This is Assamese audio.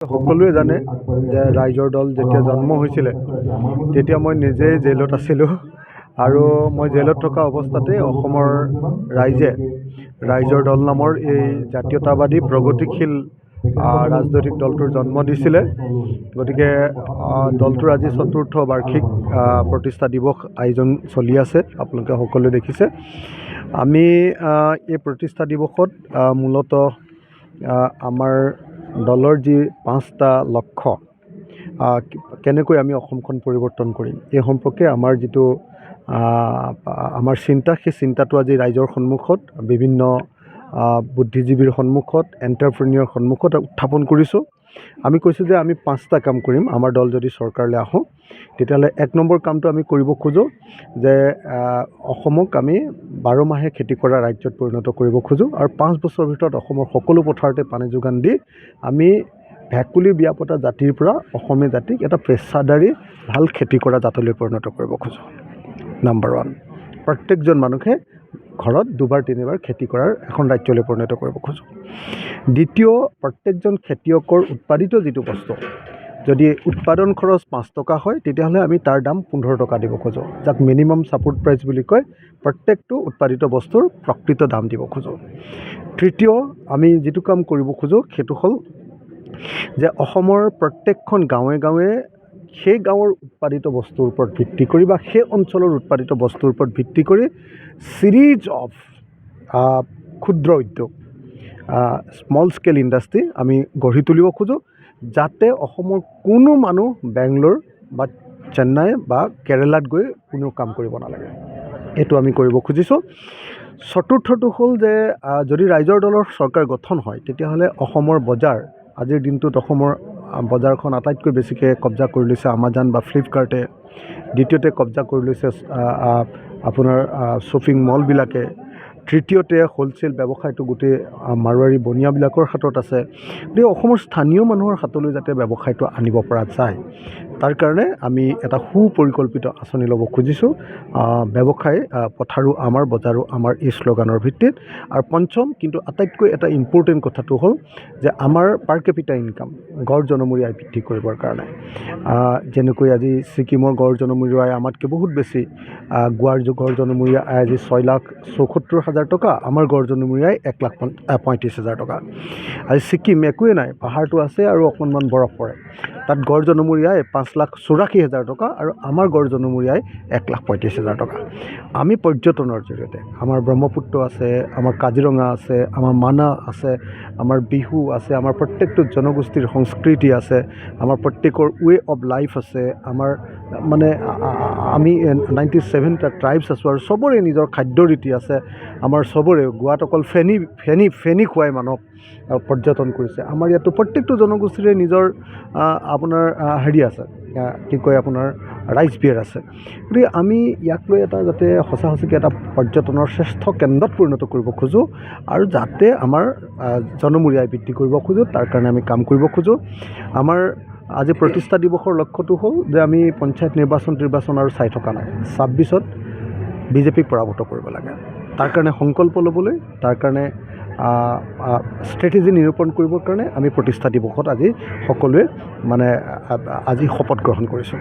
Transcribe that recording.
সকলোৱে জানে যে ৰাইজৰ দল যেতিয়া জন্ম হৈছিলে তেতিয়া মই নিজেই জেলত আছিলোঁ আৰু মই জেলত থকা অৱস্থাতে অসমৰ ৰাইজে ৰাইজৰ দল নামৰ এই জাতীয়তাবাদী প্ৰগতিশীল ৰাজনৈতিক দলটোৰ জন্ম দিছিলে। গতিকে দলটোৰ আজি ৪ৰ্থ বাৰ্ষিক প্ৰতিষ্ঠা দিৱস আয়োজন চলি আছে, আপোনালোকে সকলোৱে দেখিছে। আমি এই প্ৰতিষ্ঠা দিৱসত মূলতঃ আমাৰ দলৰ যি 5টা লক্ষ্য, কেনেকৈ আমি অসমখন পৰিৱৰ্তন কৰিম এই সম্পৰ্কে আমাৰ যিটো আমাৰ চিন্তা, সেই চিন্তাটো আজি ৰাইজৰ সন্মুখত, বিভিন্ন বুদ্ধিজীৱীৰ সন্মুখত, এণ্টাৰপ্ৰেনিয়ৰ সন্মুখত উত্থাপন কৰিছোঁ। আমি কৈছোঁ যে আমি 5টা কাম কৰিম। আমাৰ দল যদি চৰকাৰলৈ আহোঁ তেতিয়াহ'লে 1 নম্বৰ কামটো আমি কৰিব খোজোঁ যে অসমক আমি 12 মাহে খেতি কৰা ৰাজ্যত পৰিণত কৰিব খোজোঁ আৰু 5 বছৰৰ ভিতৰত অসমৰ সকলো পথাৰতে পানী যোগান দি আমি ভেকুলী বিয়া পতা জাতিৰ পৰা অসমীয়া জাতিক এটা পেচাদাৰী ভাল খেতি কৰা জাতিলৈ পৰিণত কৰিব খোজোঁ। নম্বৰ 1, প্ৰত্যেকজন মানুহে ঘৰত 2-3বাৰ খেতি কৰাৰ এখন ৰাজ্যলৈ পৰিণত কৰিব খোজোঁ। দ্বিতীয়, প্ৰত্যেকজন খেতিয়কৰ উৎপাদিত যিটো বস্তু, যদি উৎপাদন খৰচ 5 টকা হয় তেতিয়াহ'লে আমি তাৰ দাম 15 টকা দিব খোজোঁ, যাক মিনিমাম ছাপোৰ্ট প্ৰাইচ বুলি কয়। প্ৰত্যেকটো উৎপাদিত বস্তুৰ প্ৰকৃত দাম দিব খোজোঁ। তৃতীয়, আমি যিটো কাম কৰিব খোজোঁ সেইটো হ'ল যে অসমৰ প্ৰত্যেকখন গাঁৱে গাঁৱে সেই গাঁৱৰ উৎপাদিত বস্তুৰ ওপৰত ভিত্তি কৰি বা সেই অঞ্চলৰ উৎপাদিত বস্তুৰ ওপৰত ভিত্তি কৰি ছিৰিজ অফ ক্ষুদ্ৰ উদ্যোগ, স্মল স্কেল ইণ্ডাষ্ট্ৰী আমি গঢ়ি তুলিব খোজোঁ, যাতে অসমৰ কোনো মানুহ বেংগলোৰ বা চেন্নাই বা কেৰেলাত গৈ কোনেও কাম কৰিব নালাগে। এইটো আমি কৰিব খুজিছোঁ। চতুৰ্থটো হ'ল যে যদি ৰাইজৰ দলৰ চৰকাৰ গঠন হয় তেতিয়াহ'লে অসমৰ বজাৰ, আজিৰ দিনটোত অসমৰ বজাৰখন আটাইতকৈ বেছিকৈ কব্জা কৰি লৈছে আমাজন বা ফ্লিপকাৰ্টে। দ্বিতীয়তে কব্জা কৰি লৈছে আপোনাৰ শ্বপিং মলবিলাকে। তৃতীয়তে হ'লচেল ব্যৱসায়টো গোটেই মাৰোৱাৰী বনিয়াবিলাকৰ হাতত আছে। গতিকে অসমৰ স্থানীয় মানুহৰ হাতলৈ যাতে ব্যৱসায়টো আনিব পৰা যায়, তাৰ কাৰণে আমি এটা সুপৰিকল্পিত আঁচনি ল'ব খুজিছোঁ, ব্যৱসায় পথাৰো আমাৰ, বজাৰো আমাৰ, এই শ্লোগানৰ ভিত্তিত। আৰু পঞ্চম কিন্তু আটাইতকৈ এটা ইম্পৰ্টেণ্ট কথাটো হ'ল যে আমাৰ পাৰ কেপিটা ইনকাম, গড় জনমূৰি আয় বৃদ্ধি কৰিবৰ কাৰণে, যেনেকৈ আজি ছিকিমৰ গড় জনমূৰি আয় আমাতকৈ বহুত বেছি। গোৱাৰ গড় জনমূৰি আয় আজি 6,74,000 টকা, আমাৰ গড় জনমূৰি আয় 1,35,000 টকা। আজি ছিকিম একোৱে নাই, পাহাৰটো আছে আৰু অকণমান বৰফ পৰে, তাত গড় জনমূৰি আয় 5,84,000 টকা আৰু আমাৰ গড় জনমূৰি আয় 1,35,000 টকা। আমি পৰ্যটনৰ জৰিয়তে, আমাৰ ব্ৰহ্মপুত্ৰ আছে, আমাৰ কাজিৰঙা আছে, আমাৰ মানাহ আছে, আমাৰ বিহু আছে, আমাৰ প্ৰত্যেকটো জনগোষ্ঠীৰ সংস্কৃতি আছে, আমাৰ প্ৰত্যেকৰ ৱে অফ লাইফ আছে, আমাৰ মানে আমি 97টা ট্ৰাইবছ আছোঁ আৰু চবৰে নিজৰ খাদ্য ৰীতি আছে। আমাৰ চবৰে, গোৱাত অকল ফেনী খুৱাই মানুহক পৰ্যটন কৰিছে। আমাৰ ইয়াতো প্ৰত্যেকটো জনগোষ্ঠীৰে নিজৰ আপোনাৰ হেৰি আছে, কি কয় আপোনাৰ ৰাইচ বিয়েৰ আছে। গতিকে আমি ইয়াক লৈ এটা যাতে সঁচাকৈ এটা পৰ্যটনৰ শ্ৰেষ্ঠ কেন্দ্ৰত পৰিণত কৰিব খোজোঁ আৰু যাতে আমাৰ জনমূৰি আয় বৃদ্ধি কৰিব খোজোঁ, তাৰ কাৰণে আমি কাম কৰিব খোজোঁ। আমাৰ আজি প্ৰতিষ্ঠা দিৱসৰ লক্ষ্যটো হ'ল যে আমি পঞ্চায়ত নিৰ্বাচন আৰু চাই থকা নাই, 26ত বিজেপিক পৰাভূত কৰিব লাগে। তাৰ কাৰণে সংকল্প ল'বলৈ, তাৰ কাৰণে ষ্ট্ৰেটেজি নিৰূপণ কৰিবৰ কাৰণে আমি প্ৰতিষ্ঠা দিৱসত আজি সকলোৱে আজি শপত গ্ৰহণ কৰিছোঁ।